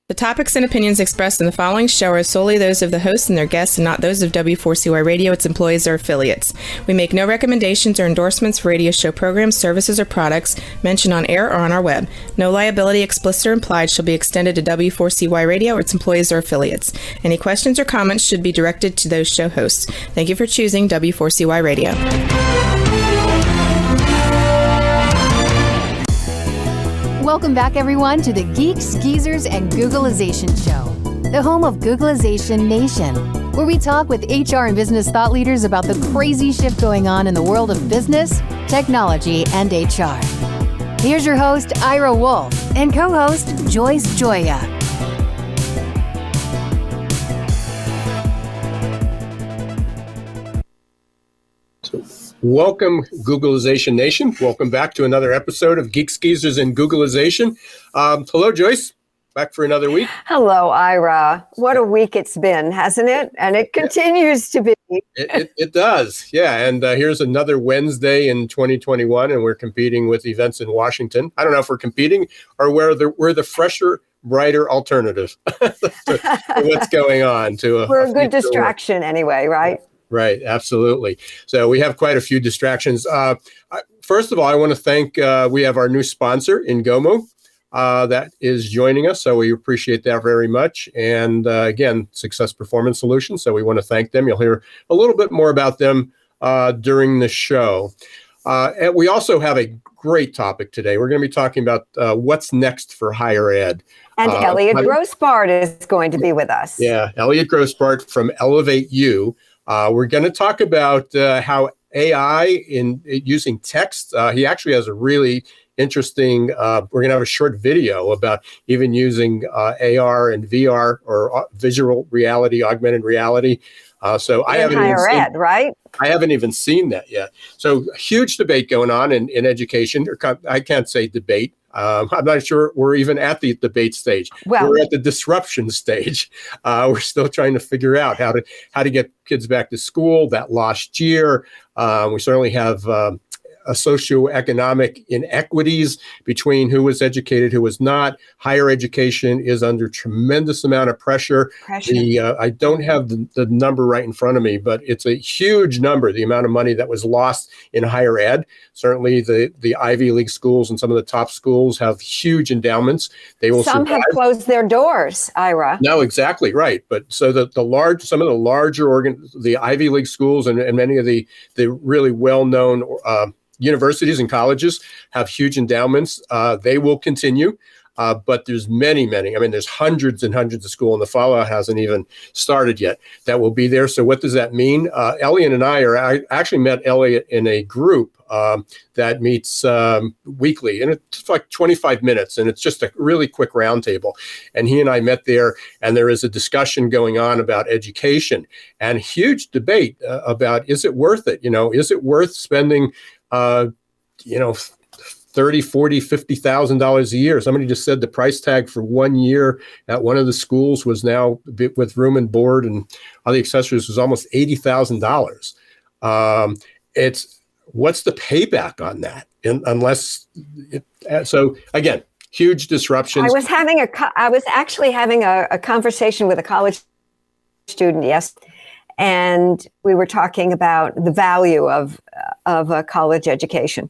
The topics and opinions expressed in the following show are solely those of the hosts and their guests and not those of W4CY Radio, its employees, or affiliates. We make no recommendations or endorsements for radio show programs, services, or products mentioned on air or on our web. No liability, explicit or implied, shall be extended to W4CY Radio or its employees or affiliates. Any questions or comments should be directed to those show hosts. Thank you for choosing W4CY Radio. Welcome back, everyone, to the Geeks, Geezers, and Googlization Show, the home of Googlization Nation, where we talk with HR and business thought leaders about the crazy shift going on in the world of business, technology, and HR. Here's your host, Ira Wolf, and co-host, Joyce Joya. Welcome, Googlization Nation. Welcome back to another episode of Geeks, Geezers, and Googlization. Hello, Joyce. Back for another week. Hello, Ira. What a week it's been, hasn't it? And it continues to be. It does, yeah. And here's another Wednesday in 2021, and we're competing with events in Washington. I don't know if we're competing or we're the fresher, brighter alternative to what's going on. We're a good distraction anyway, right? Right, absolutely. So we have quite a few distractions. First of all, I want to thank, we have our new sponsor, Ingomo, that is joining us. So we appreciate that very much. And again, Success Performance Solutions. So we want to thank them. You'll hear a little bit more about them during the show. And we also have a great topic today. We're going to be talking about what's next for higher ed. And Elliot Grossbard is going to be with us. Yeah, Elliot Grossbard from ElevateU. We're going to talk about how AI in using text. He actually has a really interesting, we're going to have a short video about even using AR and VR or visual reality, augmented reality. So I haven't higher ed, right? I haven't even seen that yet. So huge debate going on in education. I can't say debate. I'm not sure we're even at the debate stage. Well, we're at the disruption stage. We're still trying to figure out how to get kids back to school that lost year. We certainly have socioeconomic inequities between who was educated, who was not. Higher education is under tremendous amount of pressure. I don't have the number right in front of me, but it's a huge number, the amount of money that was lost in higher ed. Certainly the Ivy League schools and some of the top schools have huge endowments. They will Some survive. have closed their doors, Ira. No, exactly right. But so some of the larger the Ivy League schools and many of the really well-known universities and colleges have huge endowments. They will continue, but there's many. I mean, there's hundreds and hundreds of schools, and the fallout hasn't even started yet that will be there. So what does that mean? Elliot and I actually met Elliot in a group that meets weekly, and it's like 25 minutes, and it's just a really quick roundtable. And he and I met there, and there is a discussion going on about education and huge debate about, is it worth it? Is it worth spending $30,000, $40,000, $50,000 a year? Somebody just said the price tag for 1 year at one of the schools was now, with room and board and other accessories, was almost $80,000. What's the payback on that? So again, huge disruptions. I was actually having a conversation with a college student yesterday, and we were talking about the value of a college education.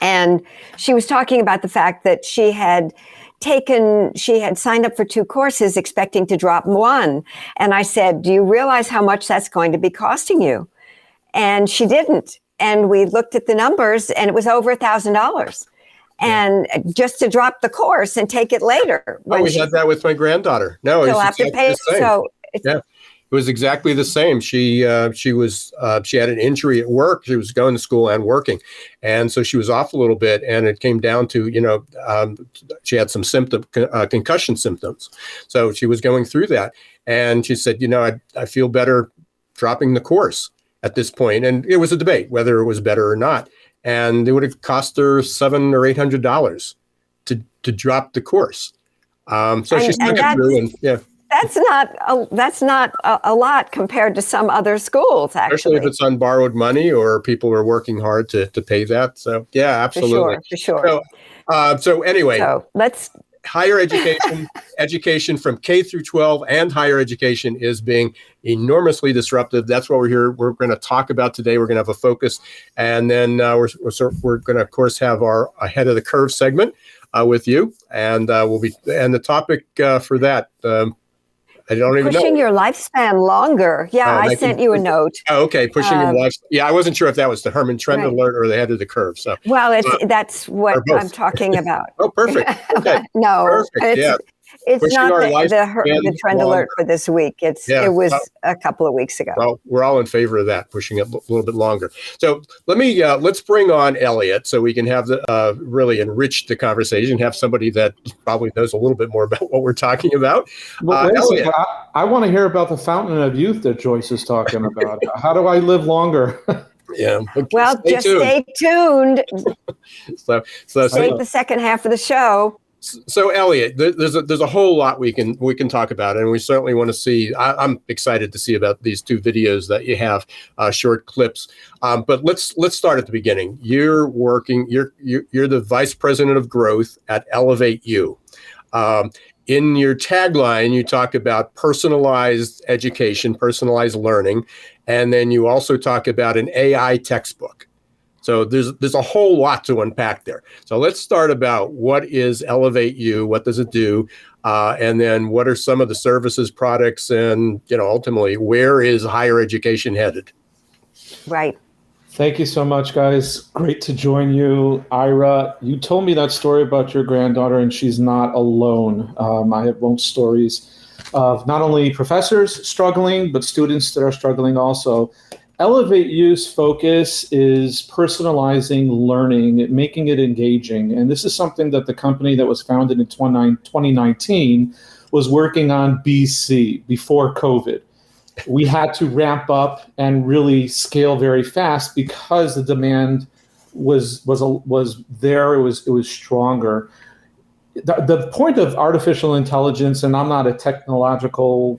And she was talking about the fact that she had signed up for 2 courses expecting to drop one. And I said, do you realize how much that's going to be costing you? And she didn't. And we looked at the numbers, and it was over $1,000. And just to drop the course and take it later. We had that with my granddaughter. No, she'll have to pay. So it was exactly the same. She had an injury at work. She was going to school and working, and so she was off a little bit. And it came down to she had some concussion symptoms. So she was going through that, and she said, I feel better dropping the course at this point. And it was a debate whether it was better or not. And it would have cost her $700 or $800 to drop the course. So she stuck it through, and yeah. That's not a lot compared to some other schools, actually. Especially if it's on borrowed money or people are working hard to pay that. So yeah, absolutely. For sure. So anyway. So let's higher education from K through 12 and higher education is being enormously disruptive. That's what we're here. We're going to talk about today. We're going to have a focus, and then we're going to, of course, have our ahead of the curve segment with you, and the topic for that. I don't even know. Pushing your lifespan longer. Yeah, I sent you a note. Oh, okay. Pushing your lifespan. Yeah, I wasn't sure if that was the Herman Trend Alert or the head of the curve. So, well, that's what I'm talking about. Oh, perfect. Okay. No, perfect. It's Pushing not the trend alert for this week. It was a couple of weeks ago. Well, we're all in favor of that, pushing it a little bit longer. So let's bring on Elliot so we can have really enrich the conversation, have somebody that probably knows a little bit more about what we're talking about. Well, Elliot. I want to hear about the fountain of youth that Joyce is talking about. How do I live longer? Yeah. Well, stay tuned. So save the second half of the show. So Elliot, there's a whole lot we can talk about, and we certainly want to see. I'm excited to see about these two videos that you have, short clips. But let's start at the beginning. You're the vice president of growth at ElevateU. In your tagline, you talk about personalized education, personalized learning, and then you also talk about an AI textbook. So there's a whole lot to unpack there. So let's start about what is ElevateU, what does it do, and then what are some of the services, products, and ultimately where is higher education headed? Right. Thank you so much, guys. Great to join you. Ira, you told me that story about your granddaughter, and she's not alone. I have most stories of not only professors struggling, but students that are struggling also. ElevateU's focus is personalizing learning, making it engaging. And this is something that the company that was founded in 2019 was working on BC, before COVID. We had to ramp up and really scale very fast because the demand was there. It was stronger. The point of artificial intelligence, and I'm not a technological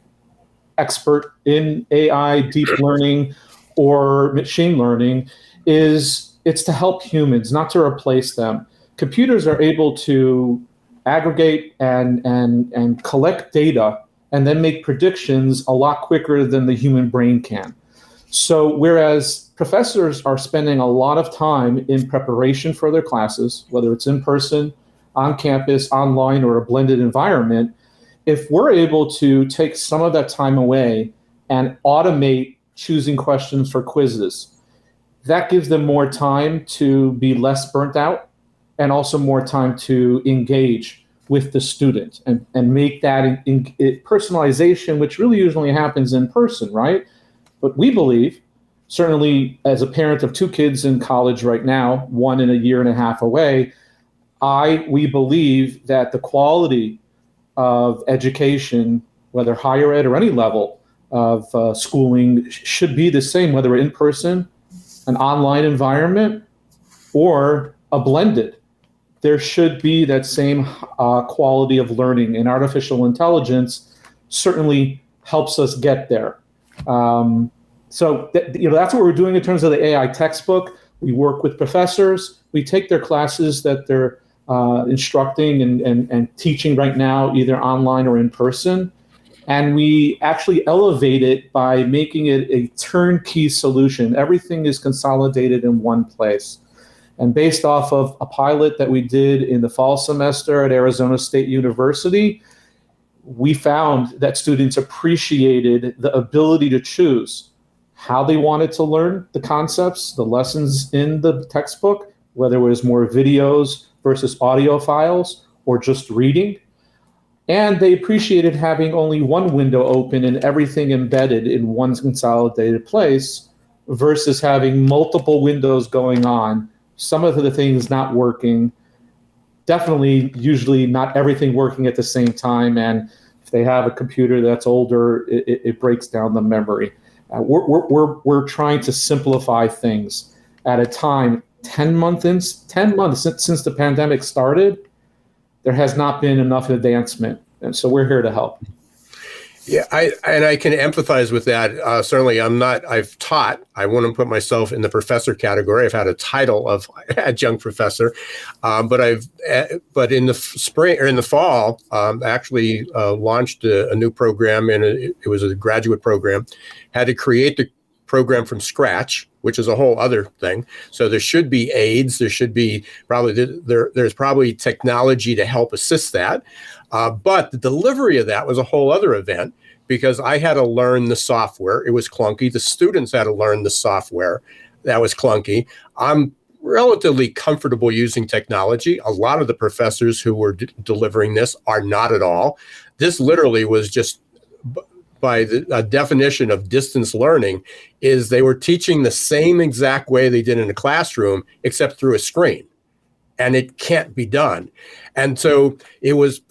expert in AI, deep learning, or machine learning, is it's to help humans, not to replace them. Computers are able to aggregate and collect data and then make predictions a lot quicker than the human brain can. So whereas professors are spending a lot of time in preparation for their classes, whether it's in person, on campus, online, or a blended environment, if we're able to take some of that time away and automate choosing questions for quizzes, that gives them more time to be less burnt out and also more time to engage with the student and make that personalization, which really usually happens in person, right? But we believe, certainly as a parent of two kids in college right now, one in a year and a half away, we believe that the quality of education, whether higher ed or any level of schooling, should be the same, whether in person, an online environment, or a blended. There should be that same quality of learning, and artificial intelligence certainly helps us get there. So that's what we're doing in terms of the AI textbook. We work with professors. We take their classes that they're instructing and teaching right now, either online or in person. And we actually elevate it by making it a turnkey solution. Everything is consolidated in one place. And based off of a pilot that we did in the fall semester at Arizona State University, we found that students appreciated the ability to choose how they wanted to learn the concepts, the lessons in the textbook, whether it was more videos versus audio files or just reading. And they appreciated having only one window open and everything embedded in one consolidated place versus having multiple windows going on, some of the things not working, definitely usually not everything working at the same time. And if they have a computer that's older, it breaks down the memory. We're trying to simplify things at a time. 10 months since the pandemic started, there has not been enough advancement. And so we're here to help. Yeah, I can empathize with that. Certainly, I've taught. I wouldn't put myself in the professor category. I've had a title of adjunct professor, but in the spring or in the fall, actually launched a new program, and it was a graduate program. Had to create the program from scratch, which is a whole other thing. So there should be aids. There should be there's probably technology to help assist that. But the delivery of that was a whole other event because I had to learn the software. It was clunky. The students had to learn the software. That was clunky. I'm relatively comfortable using technology. A lot of the professors who were delivering this are not at all. This literally was just by the definition of distance learning is they were teaching the same exact way they did in a classroom, except through a screen. And it can't be done. And so it was.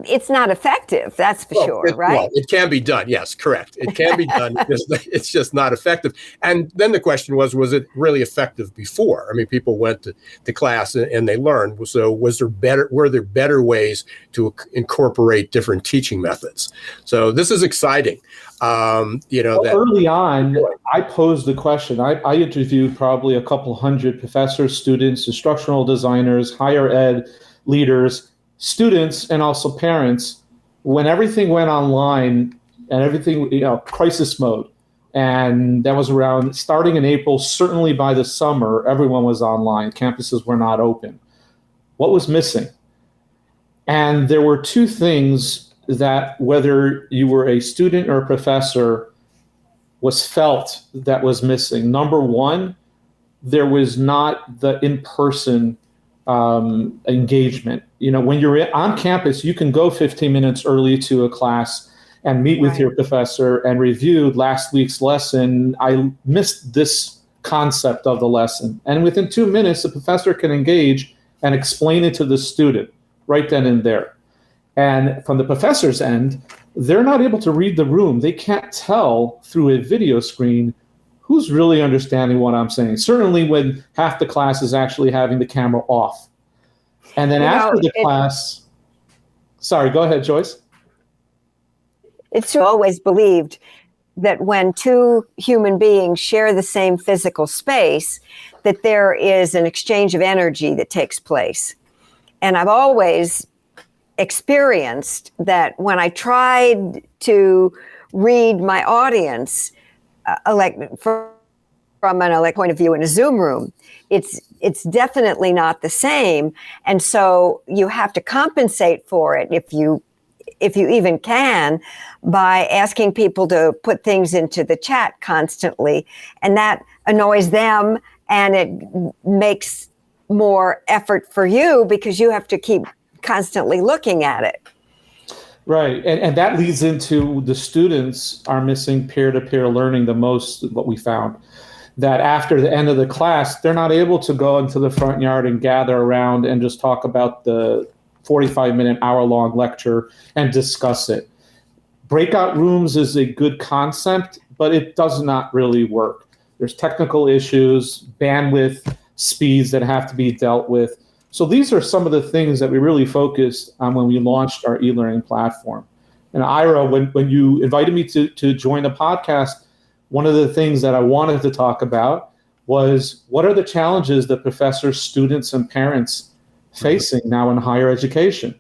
It's not effective, that's for sure, right? Well, it can be done. Yes, correct. It can be done. It's just not effective. And then the question was it really effective before? I mean, people went to class and they learned. So were there better ways to incorporate different teaching methods? So this is exciting. Early on, I posed the question. I interviewed probably a couple hundred professors, students, instructional designers, higher ed leaders, students, and also parents. When everything went online and everything, crisis mode, and that was around starting in April, certainly by the summer, everyone was online. Campuses were not open. What was missing? And there were two things that whether you were a student or a professor was felt that was missing. Number one, there was not the in-person engagement. When you're on campus, you can go 15 minutes early to a class and meet with your professor and review last week's lesson. I missed this concept of the lesson. And within 2 minutes, the professor can engage and explain it to the student right then and there. And from the professor's end, they're not able to read the room. They can't tell through a video screen who's really understanding what I'm saying. Certainly when half the class is actually having the camera off. And then after the class, sorry, go ahead, Joyce. It's always believed that when two human beings share the same physical space, that there is an exchange of energy that takes place. And I've always experienced that when I tried to read my audience, from an point of view in a Zoom room, it's definitely not the same. And so you have to compensate for it if you even can, by asking people to put things into the chat constantly. And that annoys them, and it makes more effort for you because you have to keep constantly looking at it. Right. And that leads into the students are missing peer-to-peer learning the most, what we found. That after the end of the class, they're not able to go into the front yard and gather around and just talk about the 45-minute, hour-long lecture and discuss it. Breakout rooms is a good concept, but it does not really work. There's technical issues, bandwidth, speeds that have to be dealt with. So these are some of the things that we really focused on when we launched our e-learning platform. And Ira, when you invited me to join the podcast, one of the things that I wanted to talk about was what are the challenges that professors, students, and parents facing now in higher education?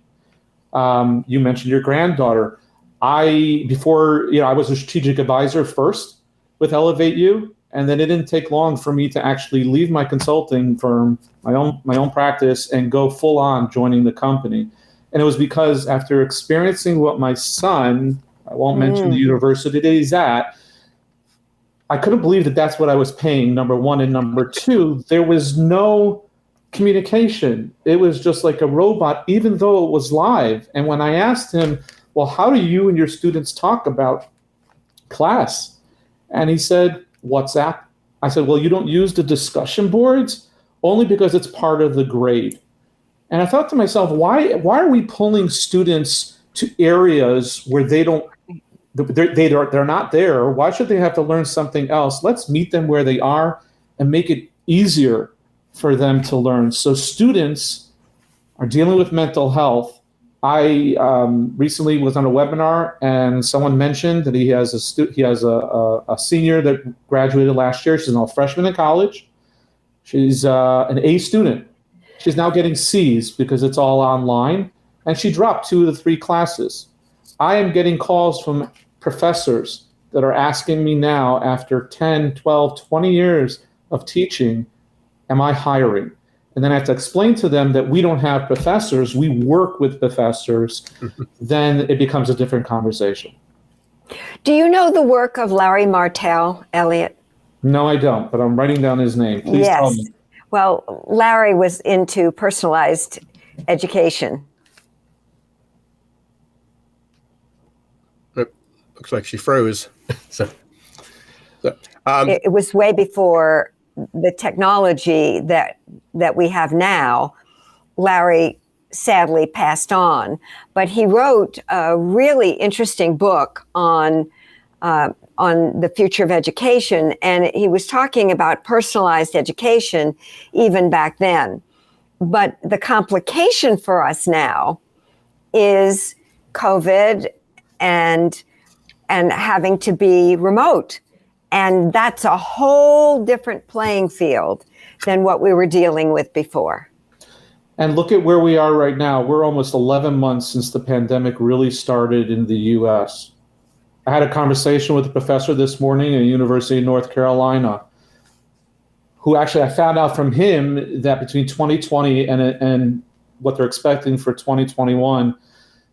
You mentioned your granddaughter. I was a strategic advisor first with ElevateU, and then it didn't take long for me to actually leave my consulting firm, my own practice, and go full on joining the company. And it was because after experiencing what my son, I won't mention the university that he's at, I couldn't believe that that's what I was paying, number one. And number two, there was no communication. It was just like a robot, even though it was live. And when I asked him, well, how do you and your students talk about class? And he said, WhatsApp. I said, well, you don't use the discussion boards? Only because it's part of the grade. And I thought to myself, why are we pulling students to areas where they're not there? Why should they have to learn something else? Let's meet them where they are and make it easier for them to learn. So students are dealing with mental health I recently was on a webinar, and someone mentioned that he has a senior that graduated last year. She's now a freshman in college. She's an A student. She's now getting C's because it's all online, and she dropped 2 of the 3 classes. I am getting calls from professors that are asking me now, after 10, 12, 20 years of teaching, am I hiring? And then I have to explain to them that we don't have professors, we work with professors. Then it becomes a different conversation. Do you know the work of Larry Martell, Elliot? No, I don't, but I'm writing down his name. Please tell me. Well, Larry was into personalized education. Looks like she froze. It was way before the technology that we have now. Larry sadly passed on, but he wrote a really interesting book on the future of education, and he was talking about personalized education even back then. But the complication for us now is COVID and having to be remote. And that's a whole different playing field than what we were dealing with before. And look at where we are right now. We're almost 11 months since the pandemic really started in the US. I had a conversation with a professor this morning at the University of North Carolina, who actually I found out from him that between 2020 and what they're expecting for 2021,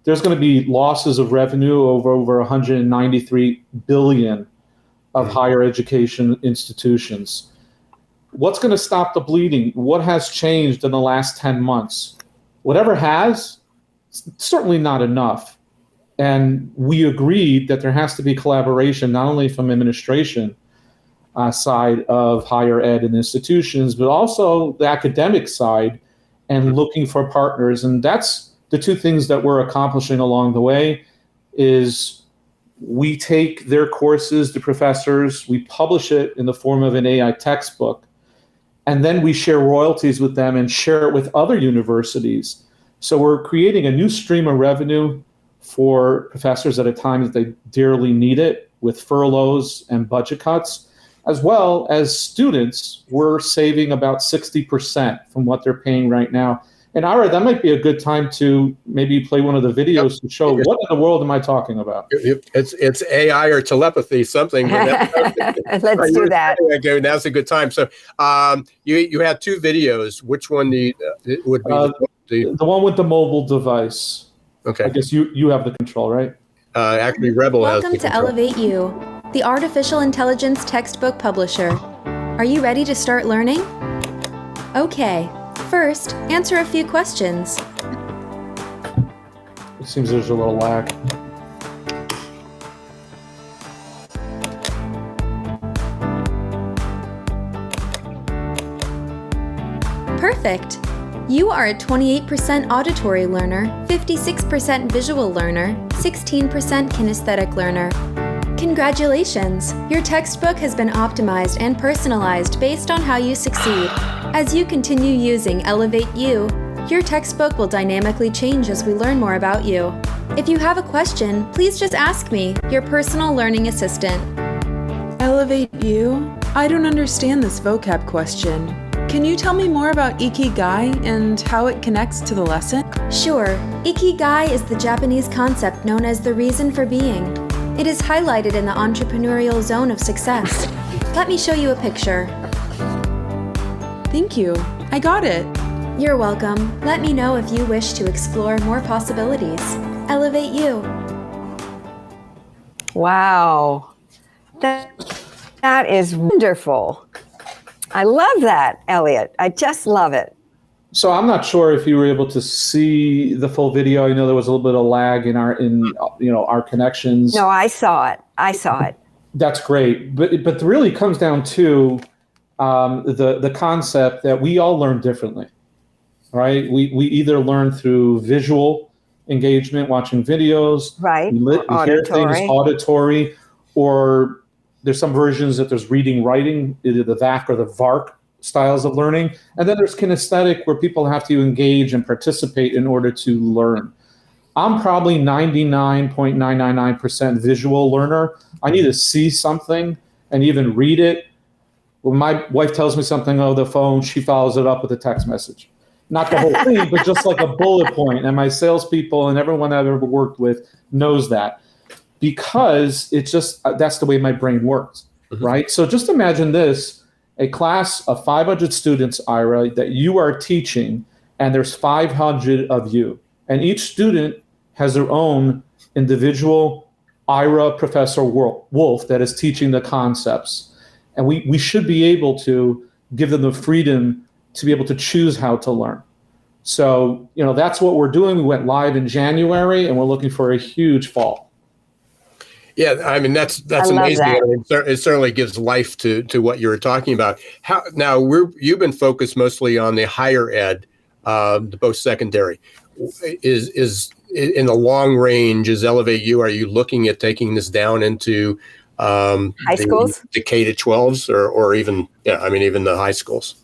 there's going to be losses of revenue over 193 billion of higher education institutions. What's going to stop the bleeding? What has changed in the last 10 months? Whatever has, certainly not enough. And we agreed that there has to be collaboration, not only from administration side of higher ed and institutions, but also the academic side and looking for partners. And that's the 2 things that we're accomplishing along the way is we take their courses, the professors, we publish it in the form of an AI textbook, and then we share royalties with them and share it with other universities. So we're creating a new stream of revenue for professors at a time that they dearly need it, with furloughs and budget cuts, as well as students. We're saving about 60% from what they're paying right now. And Ira, that might be a good time to maybe play one of the videos to show what in the world am I talking about? It's AI or telepathy, something. Let's do that. Now's a good time. So you had 2 videos. Which one would be the one with the mobile device? Okay. I guess you have the control, right? Actually, Rebel has the control. Welcome to ElevateU, the artificial intelligence textbook publisher. Are you ready to start learning? Okay. First, answer a few questions. It seems there's a little lag. Perfect. You are a 28% auditory learner, 56% visual learner, 16% kinesthetic learner. Congratulations! Your textbook has been optimized and personalized based on how you succeed. As you continue using ElevateU, your textbook will dynamically change as we learn more about you. If you have a question, please just ask me, your personal learning assistant. ElevateU? I don't understand this vocab question. Can you tell me more about Ikigai and how it connects to the lesson? Sure. Ikigai is the Japanese concept known as the reason for being. It is highlighted in the entrepreneurial zone of success. Let me show you a picture. Thank you. I got it. You're welcome. Let me know if you wish to explore more possibilities. ElevateU. Wow. That is wonderful. I love that, Elliot. I just love it. So I'm not sure if you were able to see the full video. I know there was a little bit of lag in our connections. No, I saw it. That's great. But it really comes down to the concept that we all learn differently, right? We either learn through visual engagement, watching videos, right? We hear things auditory, or there's some versions that there's reading, writing, either the VAC or the VARC styles of learning. And then there's kinesthetic, where people have to engage and participate in order to learn. I'm probably 99.999% visual learner. I need to see something and even read it. When my wife tells me something over the phone, she follows it up with a text message. Not the whole thing, but just like a bullet point. And my salespeople and everyone I've ever worked with knows that, because it's just that's the way my brain works, right? So just imagine this: a class of 500 students, Ira, that you are teaching, and there's 500 of you, and each student has their own individual Ira Professor Wolf that is teaching the concepts, and we should be able to give them the freedom to be able to choose how to learn. So, that's what we're doing. We went live in January, and we're looking for a huge fall. Yeah, I mean, that's amazing. It certainly gives life to what you were talking about. You've been focused mostly on the higher ed, the post-secondary. Is in the long range, is ElevateU, are you looking at taking this down into high schools, the K to 12s, or even even the high schools?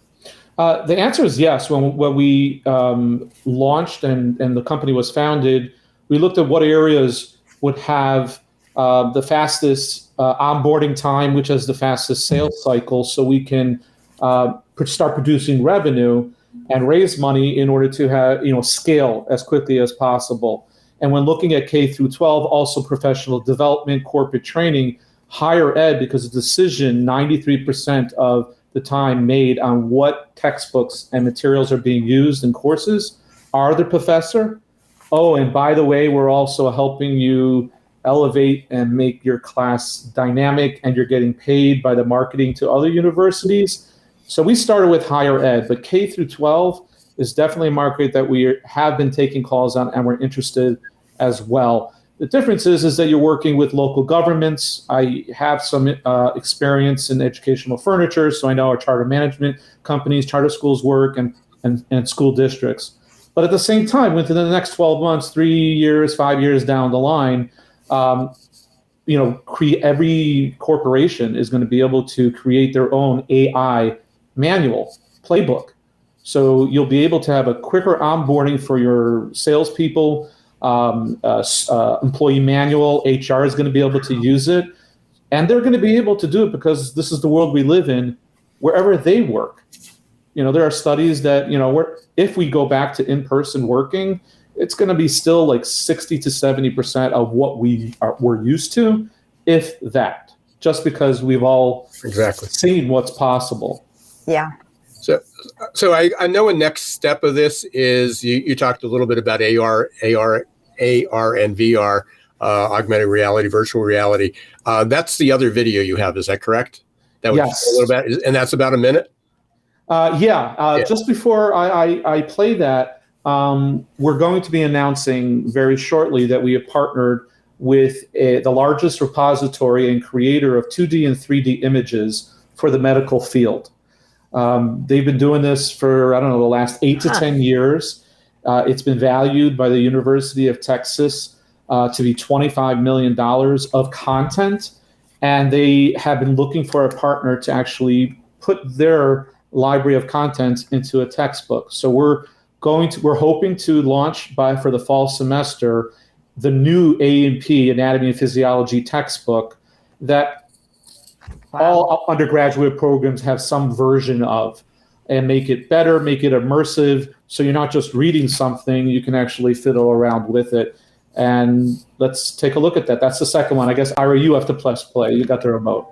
The answer is yes. When we launched and the company was founded, we looked at what areas would have the fastest onboarding time, which has the fastest sales cycle, so we can start producing revenue and raise money in order to have scale as quickly as possible. And when looking at K through 12, also professional development, corporate training, higher ed, because the decision 93% of the time made on what textbooks and materials are being used in courses are the professor. Oh, and by the way, we're also helping you elevate and make your class dynamic, and you're getting paid by the marketing to other universities. So we started with higher ed, but K through 12 is definitely a market that we have been taking calls on, and we're interested as well. The difference is that you're working with local governments. I have some experience in educational furniture, so I know our charter management companies, charter schools work, and school districts. But at the same time, within the next 12 months, 3 years, 5 years down the line, every corporation is going to be able to create their own AI manual playbook. So you'll be able to have a quicker onboarding for your salespeople. Employee manual, HR is going to be able to use it, and they're going to be able to do it because this is the world we live in, wherever they work. There are studies that if we go back to in-person working, it's going to be still like 60 to 70% of what we're used to, if that, just because we've all seen what's possible. Yeah. So I know a next step of this is you talked a little bit about AR and VR, augmented reality, virtual reality. That's the other video you have. Is that correct? Yes. A little bit, and that's about a minute. Just before I play that, we're going to be announcing very shortly that we have partnered with the largest repository and creator of 2D and 3D images for the medical field. They've been doing this for, the last 8 to 10 years. It's been valued by the University of Texas to be $25 million of content. And they have been looking for a partner to actually put their library of content into a textbook. So we're hoping to launch for the fall semester the new A&P, Anatomy and Physiology textbook that all undergraduate programs have some version of, and make it better, make it immersive, so you're not just reading something, you can actually fiddle around with it. And let's take a look at that. That's the second one. I guess, Ira, you have to press play. You got the remote.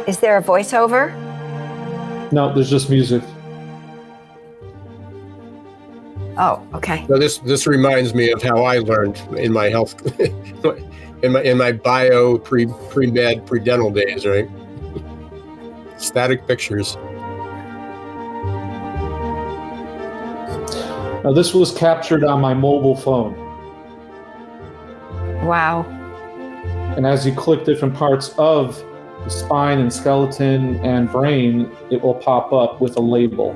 Is there a voiceover? No, there's just music. Oh, okay. So this reminds me of how I learned in my health, in my bio pre-med pre-dental days, right? Static pictures. Now, this was captured on my mobile phone. Wow. And as you click different parts of the spine and skeleton and brain, it will pop up with a label.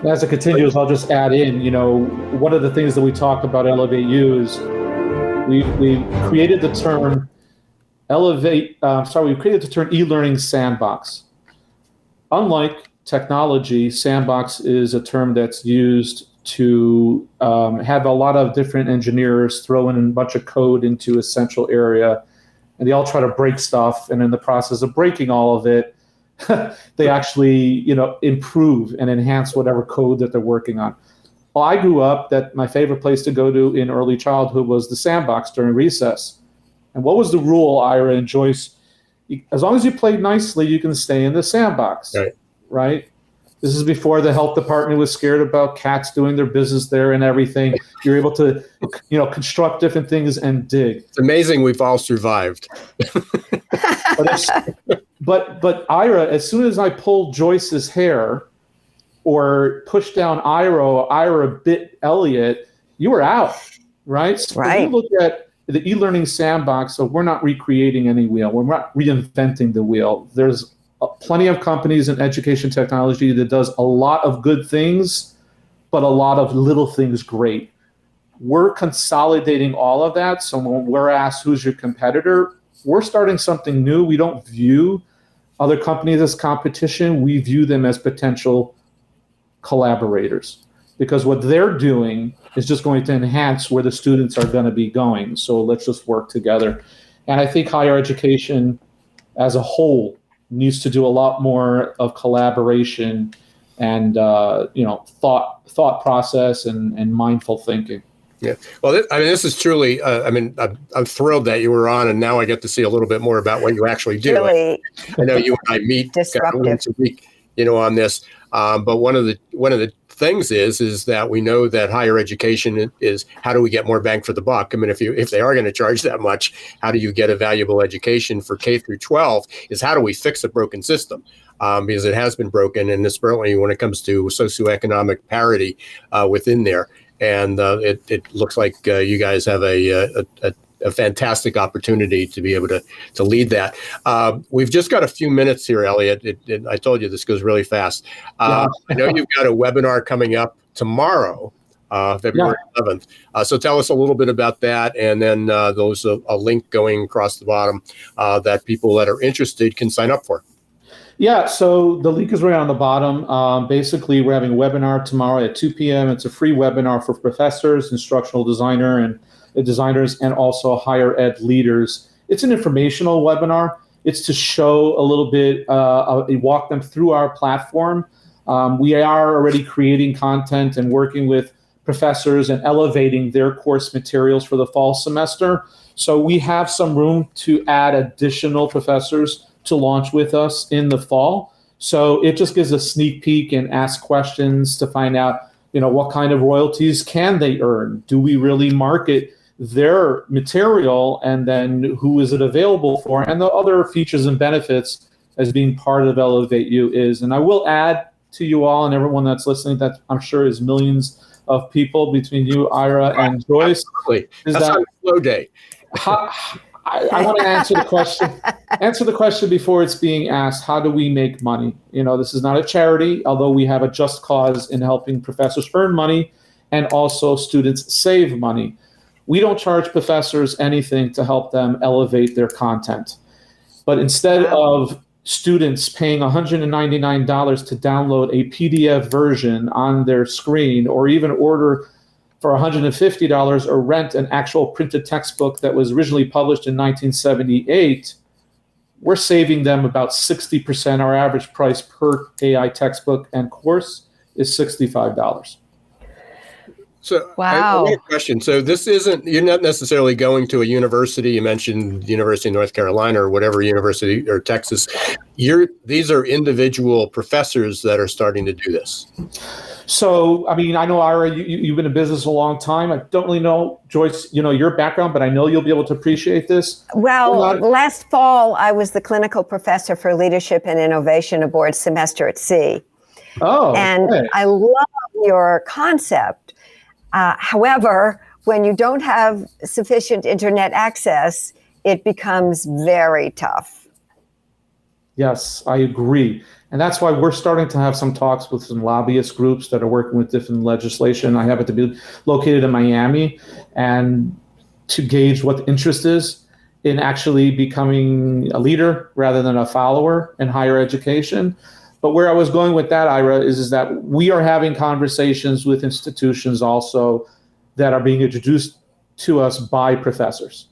As it continues, I'll just add in, one of the things that we talk about ElevateU is we created the term we created the term e-learning sandbox. Unlike technology, sandbox is a term that's used to have a lot of different engineers throw in a bunch of code into a central area, and they all try to break stuff. And in the process of breaking all of it, they actually, improve and enhance whatever code that they're working on. Well, I grew up that my favorite place to go to in early childhood was the sandbox during recess. And what was the rule, Ira and Joyce? As long as you played nicely, you can stay in the sandbox, right? This is before the health department was scared about cats doing their business there and everything. You're able to, construct different things and dig. It's amazing we've all survived. But Ira, as soon as I pulled Joyce's hair or pushed down Ira bit Elliot, you were out, right? So right. When you look at the e-learning sandbox, so we're not recreating any wheel. We're not reinventing the wheel. There's plenty of companies in education technology that does a lot of good things, but a lot of little things great. We're consolidating all of that. So when we're asked who's your competitor, we're starting something new. We don't view other companies as competition. We view them as potential collaborators, because what they're doing is just going to enhance where the students are going to be going. So let's just work together. And I think higher education as a whole needs to do a lot more of collaboration and thought process and mindful thinking. Yeah. Well, this is truly, I'm thrilled that you were on, and now I get to see a little bit more about what you actually do. Really I know you and I meet once a week, on this. But one of the things is that we know that higher education is how do we get more bang for the buck? I mean, if they are going to charge that much, how do you get a valuable education for K through 12? Is how do we fix a broken system? Because it has been broken, and especially when it comes to socioeconomic parity within there. And it looks like you guys have a fantastic opportunity to be able to lead that. We've just got a few minutes here, Elliot. I told you this goes really fast. I know you've got a webinar coming up tomorrow, February 11th. So tell us a little bit about that, and then there's a link going across the bottom that people that are interested can sign up for. Yeah, so the link is right on the bottom. Basically, we're having a webinar tomorrow at 2 p.m. It's a free webinar for professors, instructional designers, and also higher ed leaders. It's an informational webinar. It's to show a little bit, walk them through our platform. We are already creating content and working with professors and elevating their course materials for the fall semester. So we have some room to add additional professors to launch with us in the fall. So it just gives a sneak peek and ask questions to find out, what kind of royalties can they earn? Do we really market their material? And then who is it available for? And the other features and benefits as being part of ElevateU is. And I will add to you all and everyone that's listening, that I'm sure is millions of people between you, Ira, and Joyce. Absolutely. That's a slow day. I want to answer the question before it's being asked. How do we make money? This is not a charity, although we have a just cause in helping professors earn money and also students save money. We don't charge professors anything to help them elevate their content. But instead of students paying $199 to download a PDF version on their screen, or even order for $150 or rent an actual printed textbook that was originally published in 1978, we're saving them about 60%. Our average price per AI textbook and course is $65. So wow. I have a question. So you're not necessarily going to a university. You mentioned University of North Carolina or whatever university, or Texas. These are individual professors that are starting to do this. So, I know, Ira, you've been in business a long time. I don't really know, Joyce, your background, but I know you'll be able to appreciate this. Well, last fall, I was the clinical professor for leadership and innovation aboard Semester at Sea. Oh, and okay. I love your concept. However, when you don't have sufficient internet access, it becomes very tough. Yes, I agree. And that's why we're starting to have some talks with some lobbyist groups that are working with different legislation. I happen to be located in Miami, and to gauge what the interest is in actually becoming a leader rather than a follower in higher education. But where I was going with that, Ira, is that we are having conversations with institutions also that are being introduced to us by professors.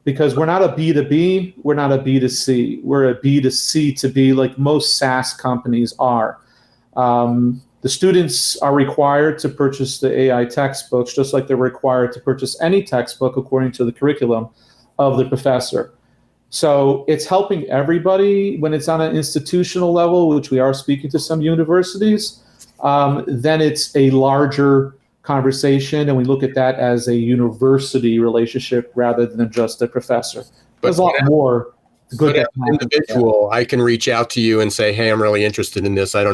Because we're not a B2B, we're not a B2C. We're a B2C to B, like most SaaS companies are. The students are required to purchase the AI textbooks, just like they're required to purchase any textbook according to the curriculum of the professor. So it's helping everybody when it's on an institutional level, which we are speaking to some universities. Then it's a larger conversation, and we look at that as a university relationship rather than just a professor. There's a lot more good. But as an individual, I can reach out to you and say, "Hey, I'm really interested in this." I don't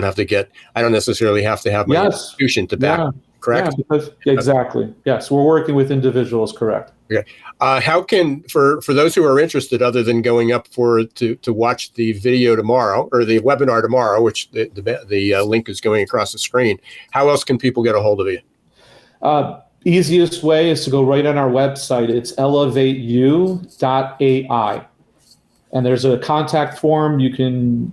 necessarily have to have my institution to back. Correct? Yeah, exactly. Yes, we're working with individuals. Correct. Okay. How can for those who are interested, other than going up to watch the video tomorrow or the webinar tomorrow, which the link is going across the screen, how else can people get a hold of you? Easiest way is to go right on our website. It's ElevateU.ai. And there's a contact form. You can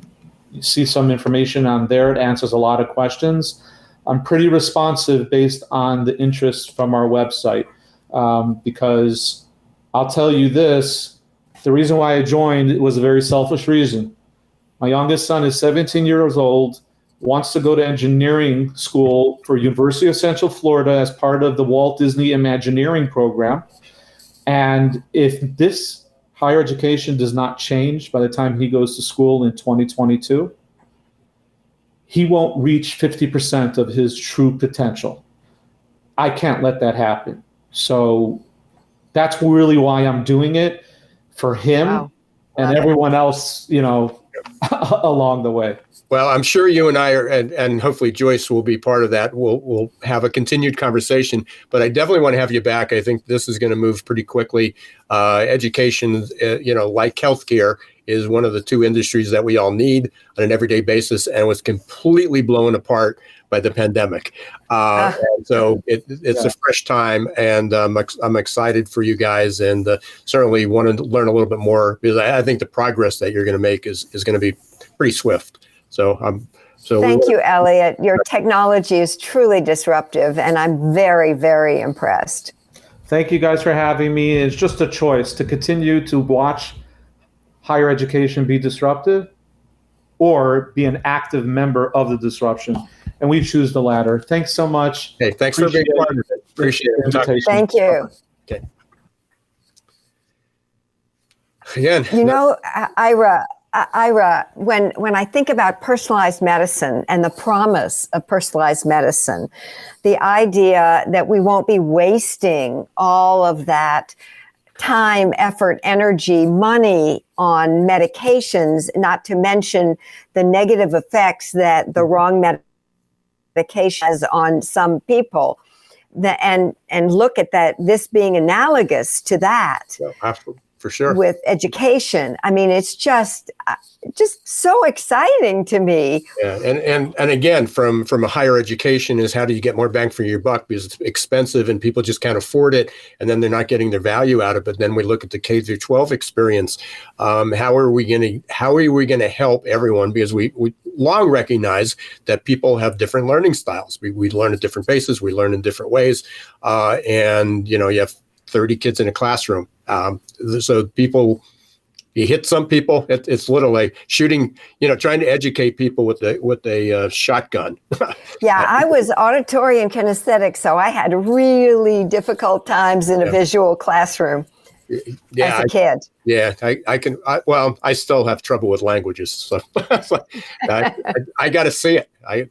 see some information on there. It answers a lot of questions. I'm pretty responsive based on the interest from our website, because I'll tell you this, the reason why I joined was a very selfish reason. My youngest son is 17 years old, wants to go to engineering school for University of Central Florida as part of the Walt Disney Imagineering program. And if this higher education does not change by the time he goes to school in 2022, he won't reach 50% of his true potential. I can't let that happen. So that's really why I'm doing it, for him and everyone else, along the way. Well, I'm sure you and I and hopefully Joyce will be part of that. We'll have a continued conversation, but I definitely want to have you back. I think this is going to move pretty quickly. Education, like healthcare, is one of the two industries that we all need on an everyday basis, and was completely blown apart by the pandemic. And so it's a fresh time, and I'm excited for you guys, and certainly want to learn a little bit more, because I think the progress that you're going to make is going to be pretty swift. So thank you, Elliot. Your technology is truly disruptive, and I'm very, very impressed. Thank you guys for having me. It's just a choice to continue to watch higher education be disruptive or be an active member of the disruption. And we choose the latter. Thanks so much. Hey, thanks for being part of it. Appreciate it. Thank you. Okay. Again, Ira, when I think about personalized medicine and the promise of personalized medicine, the idea that we won't be wasting all of that time, effort, energy, money on medications, not to mention the negative effects that the wrong medication has on some people, and look at that, this being analogous to that. Absolutely. For sure. With education. I mean, it's just so exciting to me. Yeah. And again, from a higher education is, how do you get more bang for your buck? Because it's expensive and people just can't afford it, and then they're not getting their value out of it. But then we look at the K through 12 experience. How are we going to help everyone? Because we long recognize that people have different learning styles. We learn at different paces. We learn in different ways. And you have 30 kids in a classroom. So you hit some people, it's literally shooting, trying to educate people with a shotgun. Yeah, I was auditory and kinesthetic, so I had really difficult times in a visual classroom as a kid. Yeah, I still have trouble with languages. So I got to see it. I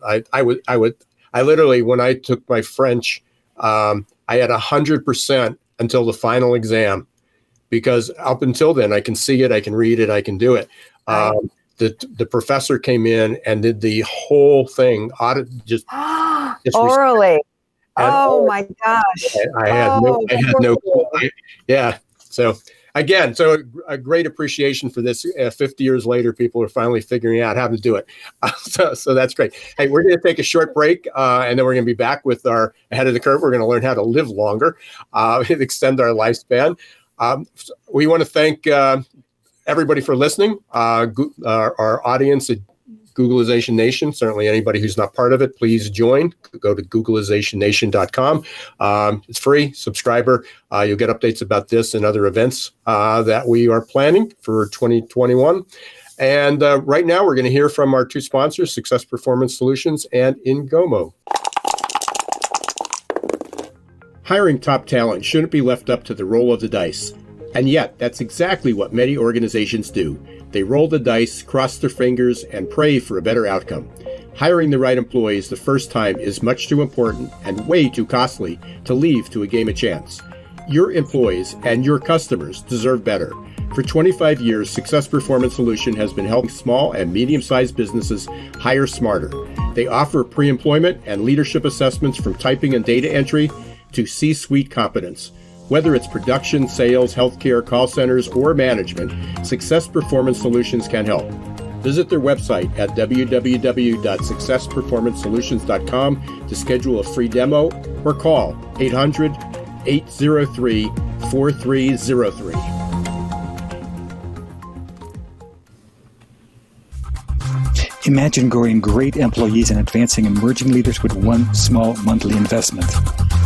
literally, when I took my French, I had 100% until the final exam, because up until then I can see it, I can read it, I can do it. The professor came in and did the whole thing, just orally. Oh my gosh! I had no clue. Yeah. So again, so a great appreciation for this. 50 years later, people are finally figuring out how to do it. So that's great. Hey, we're going to take a short break, and then we're going to be back with our ahead of the curve. We're going to learn how to live longer, extend our lifespan. We want to thank everybody for listening. Our audience at Googlization Nation, certainly anybody who's not part of it, please join. Go to Googlizationnation.com. It's free, subscriber. You'll get updates about this and other events that we are planning for 2021. And right now, we're going to hear from our two sponsors, Success Performance Solutions and Ingomo. Hiring top talent shouldn't be left up to the roll of the dice. And yet, that's exactly what many organizations do. They roll the dice, cross their fingers, and pray for a better outcome. Hiring the right employees the first time is much too important and way too costly to leave to a game of chance. Your employees and your customers deserve better. For 25 years, Success Performance Solution has been helping small and medium-sized businesses hire smarter. They offer pre-employment and leadership assessments from typing and data entry to C-suite competence. Whether it's production, sales, healthcare, call centers, or management, Success Performance Solutions can help. Visit their website at www.successperformancesolutions.com to schedule a free demo or call 800-803-4303. Imagine growing great employees and advancing emerging leaders with one small monthly investment.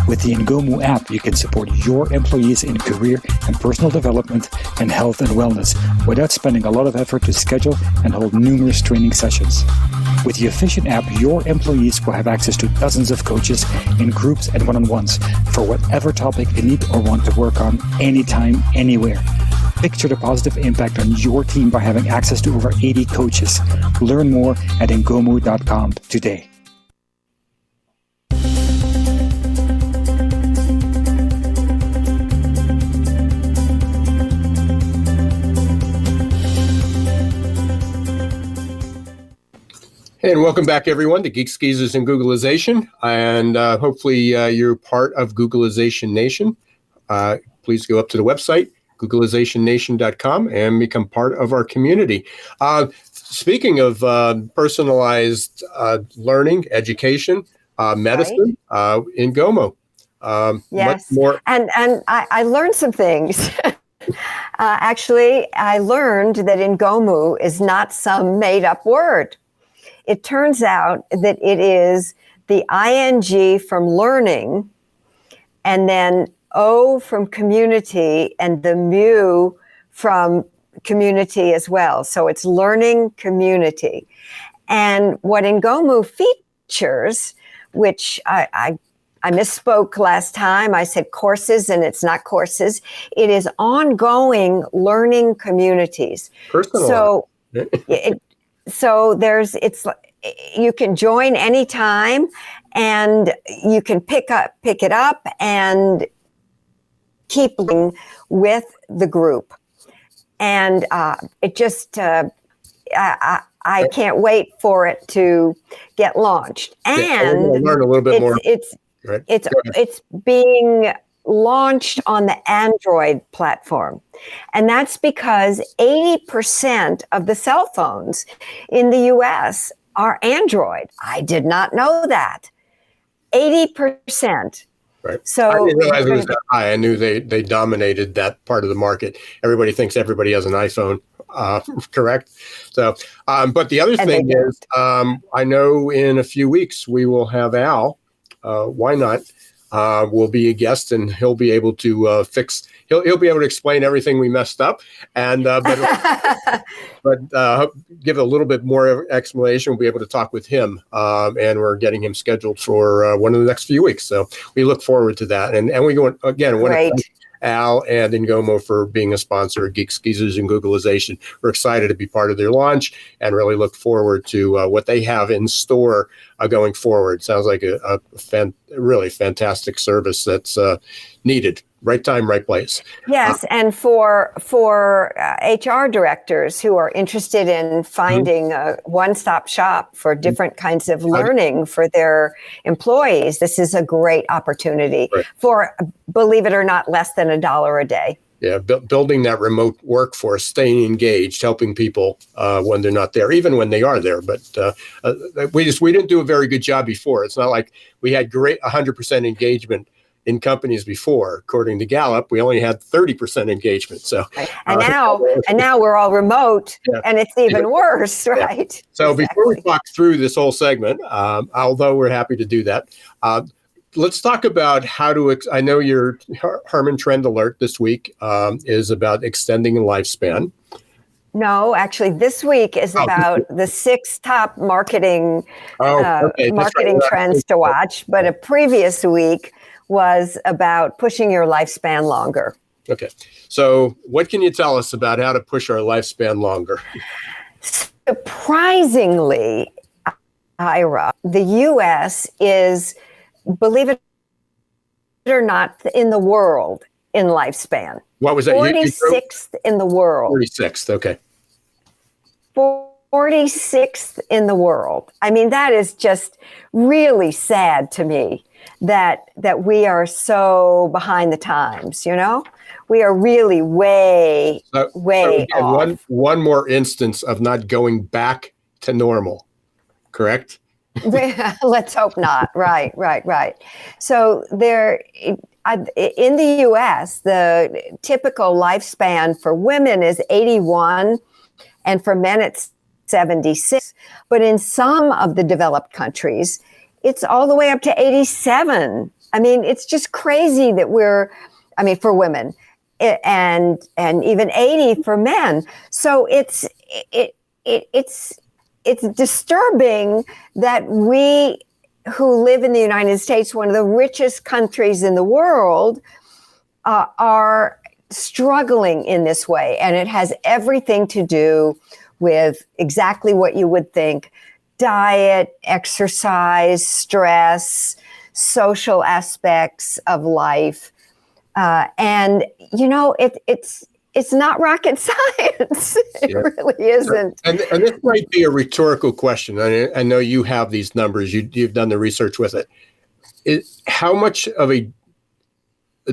With the Ingomo app, you can support your employees in career and personal development and health and wellness without spending a lot of effort to schedule and hold numerous training sessions. With the efficient app, your employees will have access to dozens of coaches in groups and one-on-ones for whatever topic they need or want to work on anytime, anywhere. Picture the positive impact on your team by having access to over 80 coaches. Learn more at ingomo.com today. And welcome back, everyone, to Geeks Geezers and Googlization. And hopefully you're part of Googlization Nation. Please go up to the website, Googlizationnation.com, and become part of our community. Speaking of personalized learning, education, medicine, Ingomo. Yes, much more. And I learned some things. Actually, I learned that Ingomo is not some made-up word. It turns out that it is the ing from learning, and then O from community, and the mu from community as well. So it's learning community. And what Ingomo features, which I misspoke last time, I said courses, and it's not courses. It is ongoing learning communities. Personal. So you can join anytime, and you can pick it up and keep with the group. And it just I can't wait for it to get launched. And we're learn a little bit more. It's being launched on the Android platform. And that's because 80% of the cell phones in the US are Android. I did not know that. 80%. Right. So I didn't realize it was that high. I knew they dominated that part of the market. Everybody thinks everybody has an iPhone, correct? So, but the other thing is, I know in a few weeks we will have Al. Why not? Will be a guest, and he'll be able to he'll be able to explain everything we messed up, and but give a little bit more explanation. We'll be able to talk with him, and we're getting him scheduled for one of the next few weeks. So we look forward to that, and we go again. Want to thank Al and Ingomo for being a sponsor of Geeks Geezers and Googlization. We're excited to be part of their launch and really look forward to what they have in store going forward. Sounds like a really fantastic service that's needed. Right time, right place. Yes, and for HR directors who are interested in finding a one-stop shop for different kinds of learning for their employees, this is a great opportunity for, believe it or not, less than $1 a day. Yeah, building that remote workforce, staying engaged, helping people when they're not there, even when they are there. But we didn't do a very good job before. It's not like we had great 100% engagement in companies before. According to Gallup, we only had 30% engagement. So and now we're all remote, yeah. and it's even worse, right? Yeah. So exactly. Before we talk through this whole segment, although we're happy to do that, let's talk about how to, I know your Herman Trend Alert this week is about extending lifespan. No, actually, this week is about the 6 top marketing trends to watch. But a previous week was about pushing your lifespan longer. Okay. So what can you tell us about how to push our lifespan longer? Surprisingly, Ira, the U.S. is, believe it or not, in the world in lifespan. What was that? 46th in the world. 46th, okay. 46th in the world. I mean, that is just really sad to me that we are so behind the times, you know? We are really way off. One more instance of not going back to normal, correct? Let's hope not. Right. So there, in the U.S., the typical lifespan for women is 81, and for men it's 76. But in some of the developed countries, it's all the way up to 87. I mean, it's just crazy that for women, and even 80 for men. So it's disturbing that we who live in the United States, one of the richest countries in the world, are struggling in this way. And it has everything to do with exactly what you would think: diet, exercise, stress, social aspects of life. And, you know, it's not rocket science. It really isn't. And this might be a rhetorical question. I know you have these numbers. You've done the research with it. How much of a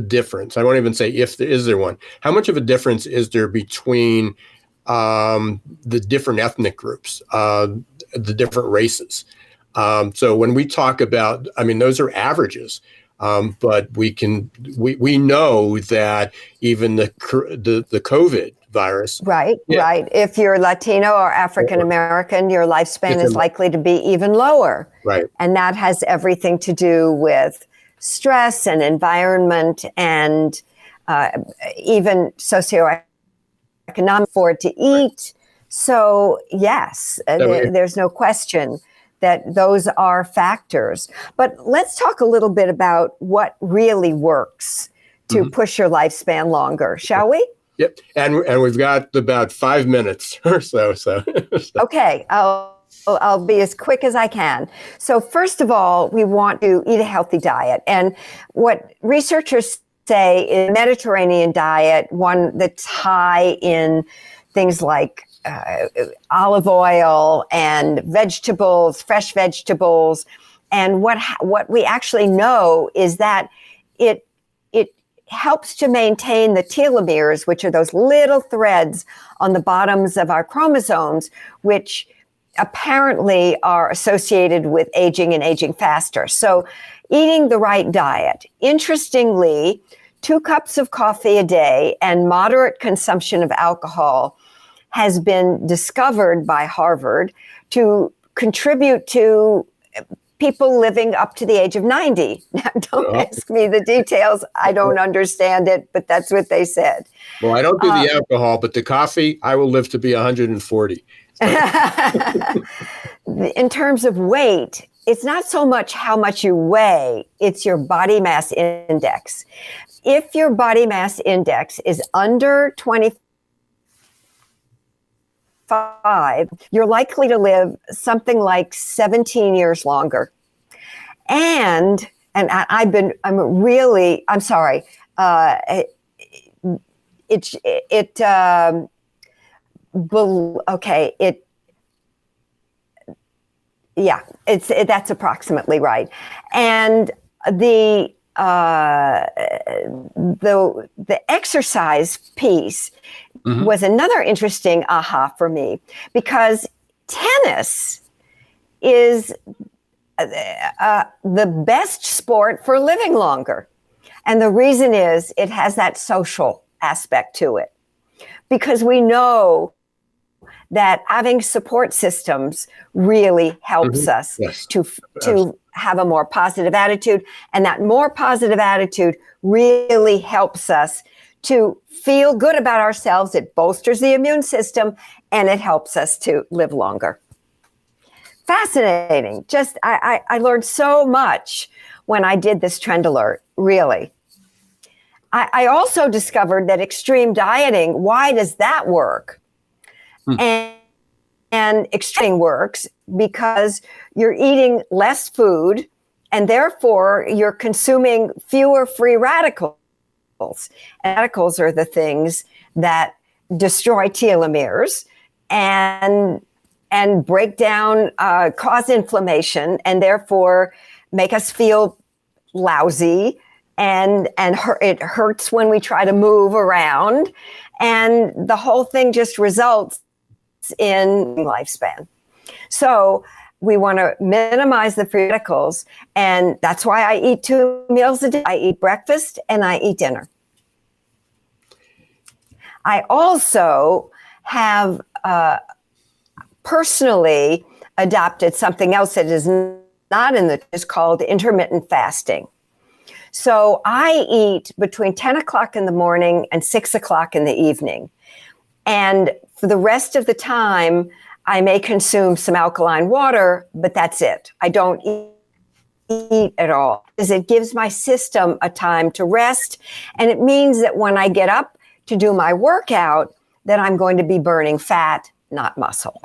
difference, I won't even say if there is one, how much of a difference is there between the different ethnic groups, the different races? So when we talk about, I mean, those are averages. But we know that even the COVID virus. Right. If you're Latino or African American, your lifespan is likely to be even lower. Right. And that has everything to do with stress and environment and even socioeconomic, afford to eat. So yes, there's no question that those are factors. But let's talk a little bit about what really works to push your lifespan longer, shall we? Yep. And we've got about 5 minutes or so. Okay. I'll be as quick as I can. So first of all, we want to eat a healthy diet. And what researchers say is a Mediterranean diet, one that's high in things like olive oil and vegetables, fresh vegetables. And what we actually know is that it helps to maintain the telomeres, which are those little threads on the bottoms of our chromosomes, which apparently are associated with aging and aging faster. So eating the right diet. Interestingly, 2 cups of coffee a day and moderate consumption of alcohol has been discovered by Harvard to contribute to people living up to the age of 90. Now, don't ask me the details. I don't understand it, but that's what they said. Well, I don't do the alcohol, but the coffee, I will live to be 140. In terms of weight, it's not so much how much you weigh, it's your body mass index. If your body mass index is under 25, you're likely to live something like 17 years longer. I'm sorry. That's approximately right. And the exercise piece was another interesting aha for me, because tennis is the best sport for living longer. And the reason is it has that social aspect to it, because we know that having support systems really helps us to have a more positive attitude. And that more positive attitude really helps us to feel good about ourselves. It bolsters the immune system, and it helps us to live longer. Fascinating. Just, I learned so much when I did this trend alert, really. I also discovered that extreme dieting, why does that work? And extreme works because you're eating less food, and therefore you're consuming fewer free radicals. And radicals are the things that destroy telomeres and break down, cause inflammation, and therefore make us feel lousy. And it hurts when we try to move around, and the whole thing just results in lifespan. So we want to minimize the free radicals, and that's why I eat 2 meals a day. I eat breakfast and I eat dinner. I also have personally adopted something else that is not in is called intermittent fasting. So I eat between 10 o'clock in the morning and 6 o'clock in the evening. And for the rest of the time, I may consume some alkaline water, but that's it. I don't eat at all, because it gives my system a time to rest. And it means that when I get up to do my workout, that I'm going to be burning fat, not muscle.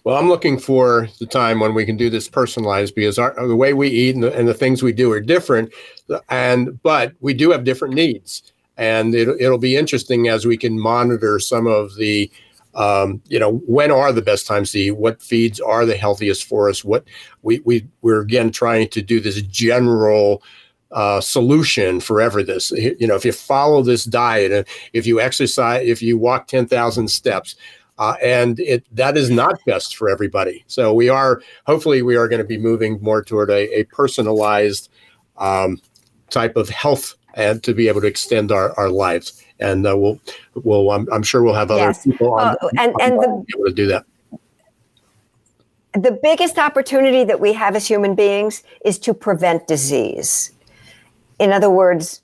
Well, I'm looking for the time when we can do this personalized, because the way we eat and the things we do are different, but we do have different needs. And it'll be interesting as we can monitor some of the, when are the best times to eat, what feeds are the healthiest for us, what we're again trying to do this general solution for this. If you follow this diet, if you exercise, if you walk 10,000 steps, and that is not best for everybody. So hopefully we are going to be moving more toward a personalized type of health, and to be able to extend our lives. And I'm sure we'll have other people on be able to do that. The biggest opportunity that we have as human beings is to prevent disease. In other words,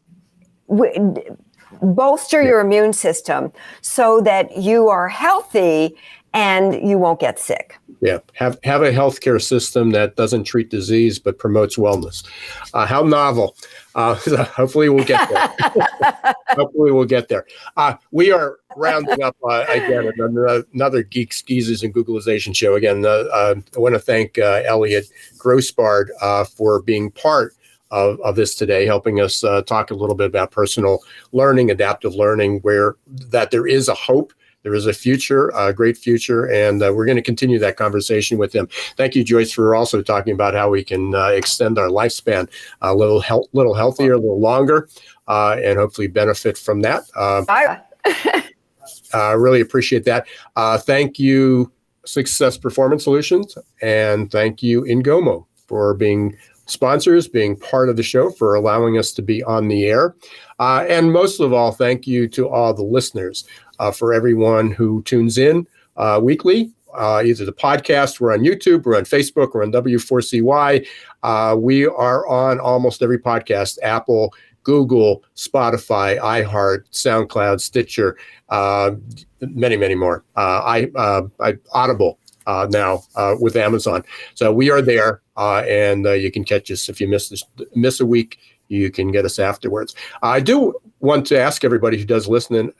bolster your immune system so that you are healthy and you won't get sick. Yeah, have a healthcare system that doesn't treat disease but promotes wellness. How novel. Hopefully we'll get there. We are rounding up again another Geeks, Geezers, and Googlization show. Again, I want to thank Elliot Grossbard for being part of this today, helping us talk a little bit about personal learning, adaptive learning, where that there is a hope. There is a future, a great future, and we're going to continue that conversation with him. Thank you, Joyce, for also talking about how we can extend our lifespan a little healthier, a little longer, and hopefully benefit from that. I really appreciate that. Thank you, Success Performance Solutions, and thank you, Ngomo, for being sponsors, being part of the show, for allowing us to be on the air. And most of all, thank you to all the listeners, for everyone who tunes in weekly, either the podcast, we're on YouTube, we're on Facebook, we're on W4CY. We are on almost every podcast, Apple, Google, Spotify, iHeart, SoundCloud, Stitcher, many, many more. Audible now with Amazon. So we are there, and you can catch us if you miss a week. You can get us afterwards. I do want to ask everybody who does listen,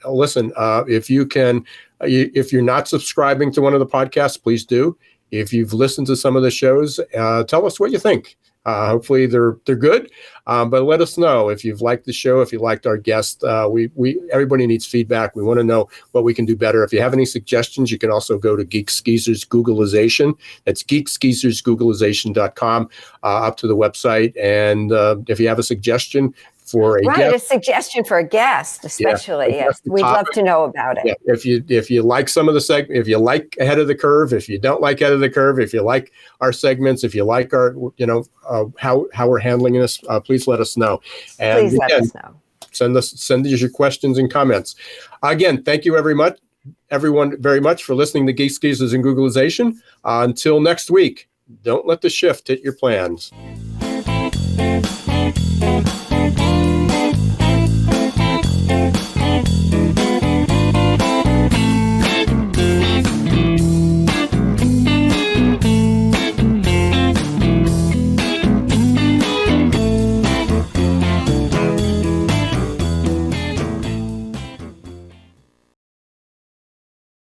if you can, if you're not subscribing to one of the podcasts, please do. If you've listened to some of the shows, tell us what you think. Hopefully they're good. But let us know if you've liked the show, if you liked our guest. Everybody needs feedback. We want to know what we can do better. If you have any suggestions, you can also go to Geeks Geezers Googlization. That's geeksgeezersgooglization.com, up to the website. And if you have a suggestion for a guest, a suggestion for a guest, especially. Yes, we'd love to know about it. Yeah, if you like some of the if you like Ahead of the Curve, if you don't like Ahead of the Curve, if you like our segments, if you like our how we're handling this, please let us know. And please let us know. Send us your questions and comments. Again, thank you everyone very much for listening to Geeks Geezers and Googlization. Until next week, don't let the shift hit your plans.